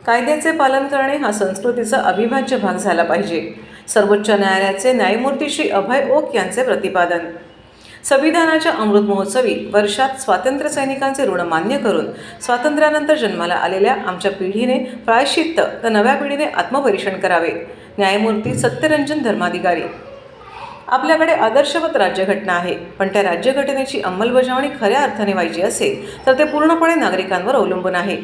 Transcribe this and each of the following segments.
कायद्याचे पालन करणे हा संस्कृतीचा अविभाज्य भाग झाला पाहिजे. सर्वोच्च न्यायालयाचे न्यायमूर्ती श्री अभय ओक यांचे प्रतिपादन. संविधानाच्या अमृत महोत्सवी वर्षात स्वातंत्र्य सैनिकांचे ऋण मान्य करून स्वातंत्र्यानंतर जन्माला आलेल्या आमच्या पिढीने प्रायश्चित्त तर नव्या पिढीने आत्मपरीक्षण करावे. न्यायमूर्ती सत्यरंजन धर्माधिकारी. आपल्याकडे आदर्शवत राज्यघटना आहे, पण त्या राज्यघटनेची अंमलबजावणी खऱ्या अर्थाने व्हायची असेल तर ते पूर्णपणे नागरिकांवर अवलंबून आहे.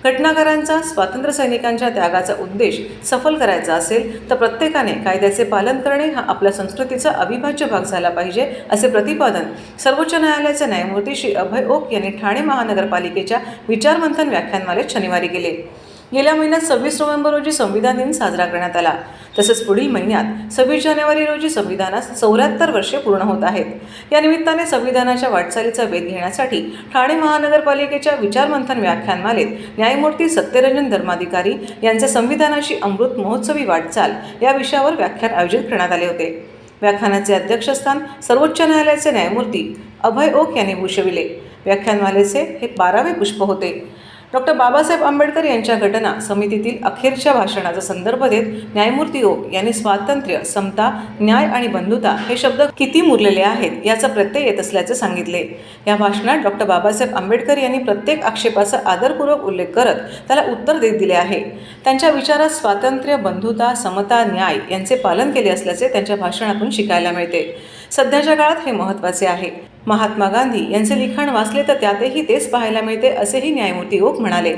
घटनाकारांचा स्वातंत्र्य सैनिकांच्या त्यागाचा उद्देश सफल करायचा असेल तर प्रत्येकाने कायद्याचे पालन करणे हा आपल्या संस्कृतीचा अविभाज्य भाग झाला पाहिजे, असे प्रतिपादन सर्वोच्च न्यायालयाचे न्यायमूर्ती श्री अभय ओक यांनी ठाणे महानगरपालिकेच्या विचारमंथन व्याख्यानमालेत शनिवारी केले. गेल्या महिन्यात 26 नोव्हेंबर रोजी संविधान दिन साजरा करण्यात आला. तसेच पुढील महिन्यात 26 जानेवारी रोजी संविधानास 74 वर्षे पूर्ण होत आहेत. या निमित्ताने संविधानाच्या वाटचालीचा वेध घेण्यासाठी ठाणे महानगरपालिकेच्या विचारमंथन व्याख्यानमालेत न्यायमूर्ती सत्यरंजन धर्माधिकारी यांचे संविधानाची अमृत महोत्सवी वाटचाल या विषयावर व्याख्यान आयोजित करण्यात आले होते. व्याख्यानाचे अध्यक्षस्थान सर्वोच्च न्यायालयाचे न्यायमूर्ती अभय ओक यांनी भूषविले. व्याख्यानमालेचे हे 12वे पुष्प होते. डॉक्टर बाबासाहेब आंबेडकर यांच्या घटना समितीतील अखेरच्या भाषणाचा संदर्भ देत न्यायमूर्ती ओक यांनी स्वातंत्र्य, समता, न्याय आणि बंधुता हे शब्द किती मुरलेले आहेत याचा प्रत्यय येत असल्याचे सांगितले. या भाषणात डॉक्टर बाबासाहेब आंबेडकर यांनी प्रत्येक आक्षेपाचा आदरपूर्वक उल्लेख करत त्याला उत्तर देत दिले आहे. त्यांच्या विचारात स्वातंत्र्य, बंधुता, समता, न्याय यांचे पालन केले असल्याचे त्यांच्या भाषणातून शिकायला मिळते. सध्याच्या काळात हे महत्त्वाचे आहे. महात्मा गांधी यांचे लिखाण वाचले तर त्यातही तेच पाहायला मिळते, असेही न्यायमूर्ती ओक म्हणाले.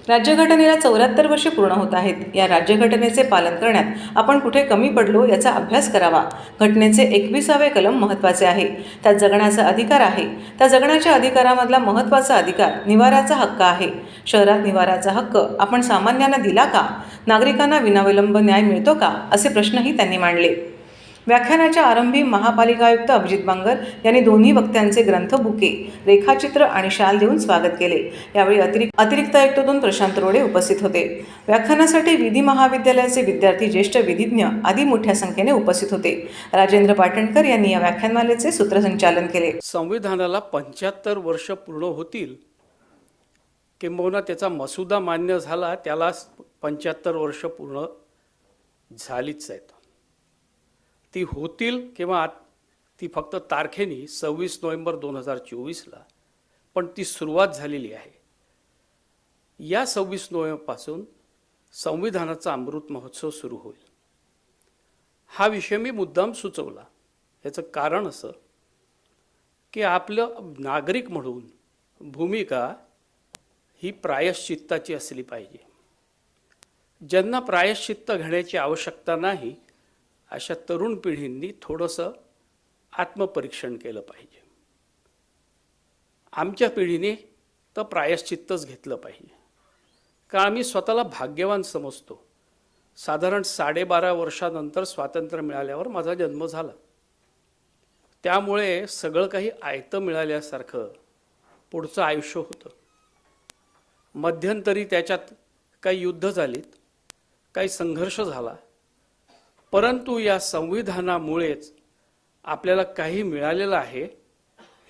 राज्यघटनेला 74 वर्षे पूर्ण होत आहेत. या राज्यघटनेचे पालन करण्यात आपण कुठे कमी पडलो याचा अभ्यास करावा. घटनेचे 21वे कलम महत्त्वाचे आहे. त्यात जगण्याचा अधिकार आहे. त्या जगण्याच्या अधिकारामधला महत्त्वाचा अधिकार निवाऱ्याचा हक्क आहे. शहरात निवाऱ्याचा हक्क आपण सामान्यांना दिला का? नागरिकांना विनाविलंब न्याय मिळतो का? असे प्रश्नही त्यांनी मांडले. व्याख्यानाच्या आरंभी महापालिका आयुक्त अभिजित बांगर यांनी दोन्ही वक्त्यांचे ग्रंथ, बुके, रेखाचित्र आणि शाल देऊन स्वागत केले. यावेळी अतिरिक्त आयुक्त 2 प्रशांत रोडे उपस्थित होते. व्याख्यानासाठी विधी महाविद्यालयाचे विद्यार्थी, ज्येष्ठ विधिज्ञ आदी मोठ्या संख्येने उपस्थित होते. राजेंद्र पाटणकर यांनी या व्याख्यानमालेचे सूत्रसंचालन केले. संविधानाला 75 वर्ष पूर्ण होतील, किंबहुना त्याचा मसुदा मान्य झाला त्याला 75 वर्ष पूर्ण झालीच आहेत. ती होतील किंवा ती फक्त तारखेने 26 नोव्हेंबर 2024ला, पण ती सुरुवात झालेली आहे. या 26 नोव्हेंबरपासून संविधानाचा अमृत महोत्सव सुरू होईल. हा विषय मी मुद्दाम सुचवला. याचं कारण असं की आपलं नागरिक म्हणून भूमिका ही प्रायश्चित्ताची असली पाहिजे. ज्यांना प्रायश्चित्त घेण्याची आवश्यकता नाही अशा तरुण पिढींनी थोडंसं आत्मपरीक्षण केलं पाहिजे. आमच्या पिढीने तर प्रायश्चित्तच घेतलं पाहिजे, कारण आम्ही स्वतःला भाग्यवान समजतो. साधारण 12.5 वर्षानंतर स्वातंत्र्य मिळाल्यावर माझा जन्म झाला. त्यामुळे सगळं काही आयतं मिळाल्यासारखं पुढचं आयुष्य होतं. मध्यंतरी त्याच्यात काही युद्ध झालीत, काही संघर्ष झाला, परंतु या संविधानामुळेच आपल्याला काही मिळालेलं आहे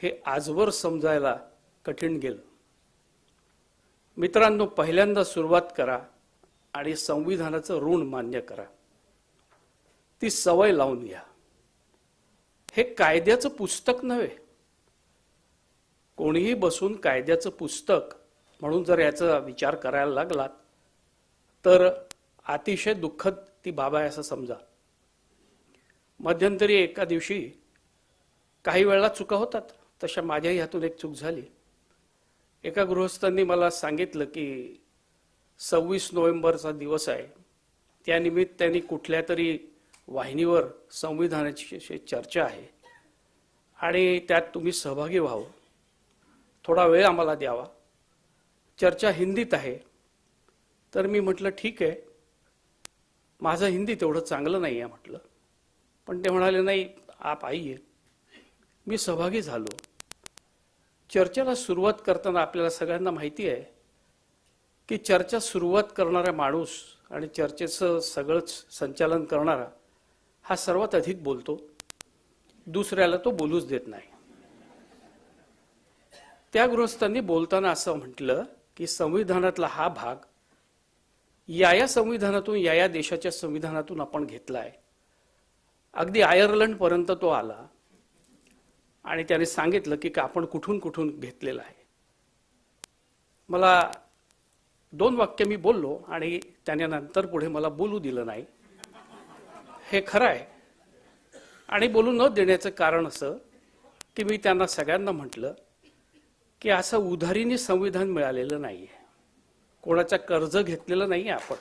हे आजवर समजायला कठीण गेलं. मित्रांनो, पहिल्यांदा सुरुवात करा आणि संविधानाचं ऋण मान्य करा. ती सवय लावून घ्या. हे कायद्याचं पुस्तक नव्हे. कोणीही बसून कायद्याचं पुस्तक म्हणून जर याचा विचार करायला लागलात तर अतिशय दुःखद ती बाब आहे असं समजा. मध्यंतरी एका दिवशी काही वेळेला चुका होतात, तशा माझ्याही हातून एक चूक झाली. एका गृहस्थांनी मला सांगितलं की 26 नोव्हेंबरचा दिवस आहे, त्यानिमित्त त्यांनी कुठल्या तरी वाहिनीवर संविधानाची चर्चा आहे आणि त्यात तुम्ही सहभागी व्हावं, थोडा वेळ आम्हाला द्यावा, चर्चा हिंदीत आहे. तर मी म्हटलं ठीक आहे, माझं हिंदी तेवढं चांगलं नाही आहे म्हटलं. पण ते म्हणाले नाही आप आइए. मी सहभागी झालो. चर्चेला सुरुवात करताना आपल्याला सगळ्यांना माहिती आहे की चर्चा सुरुवात करणारा माणूस आणि चर्चेचं सगळंच संचालन करणारा हा सर्वात अधिक बोलतो, दुसऱ्याला तो बोलूच देत नाही. त्या गृहस्थांनी बोलताना असं म्हटलं की संविधानातला हा भाग या संविधानातून या देशाच्या संविधानातून आपण घेतलाय. अगदी आयर्लंड पर्यंत तो आला आणि त्याने सांगितलं की आपण कुठून कुठून घेतलेला आहे. मला 2 वाक्य मी बोललो आणि त्याने नंतर पुढे मला बोलू दिलं नाही. हे खरं आहे. आणि बोलू न देण्याचं कारण असं की मी त्यांना सगळ्यांना म्हटलं की असं उधारीने संविधान मिळालेलं नाहीये, कोणाचं कर्ज घेतलेलं नाहीये आपण.